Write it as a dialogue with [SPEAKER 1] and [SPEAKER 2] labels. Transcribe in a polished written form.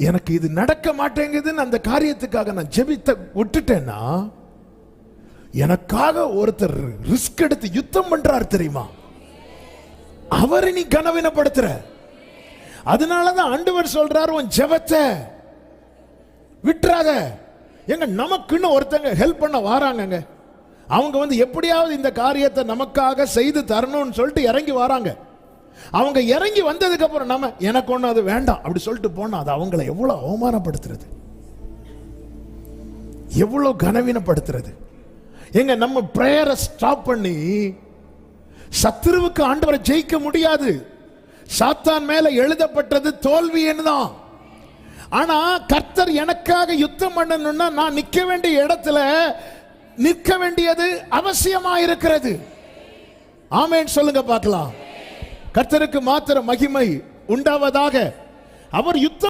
[SPEAKER 1] எனக்கு இது நடக்க மாட்டேங்குதுன்னு அந்த காரியத்துக்காக நான் ஜெபித்த விட்டுட்டேன்னா, எனக்காக ஒருத்தர் ரிஸ்க் எடுத்து யுத்தம் பண்றார் தெரியுமா, அவரை நீ கனவீனப்படுத்துற. அதனாலதான் ஆண்டவர் சொல்றாரு, உன் ஜெபத்தை விட்டுறாத. எங்க நமக்குன்னு ஒருத்தங்க ஹெல்ப் பண்ண வராங்க, அவங்க எப்படியாவது இந்த காரியத்தை நமக்காக செய்து தரணும்னு சொல்லிட்டு இறங்கி வராங்க. அவங்க இறங்கி வந்ததுக்கு அப்புறம் நம்ம எனக்கு ஒண்ணு அது வேண்டாம் அப்படி சொல்லிட்டு போனா அது அவங்களை எவ்வளவு அவமானப்படுத்துறது, எவ்வளவு கனவீனப்படுத்துறது. எங்க நம்ம பிரேயரை ஸ்டாப் பண்ணி சத்துருவுக்கு ஆண்டவரை ஜெயிக்க முடியாது. சாத்தான் மேல எழுதப்பட்டது தோல்வின்னு தான். ஆனா கர்த்தர் எனக்காக யுத்தம் பண்ணணும்னா நான் நிக்க வேண்டிய இடத்துல நிற்க வேண்டியது அவசியமா இருக்கிறது. ஆமென் சொல்லுங்க பார்க்கலாம். கர்த்தருக்கு மாத்திர மகிமை உண்டாவதாக. அவர் யுத்தம்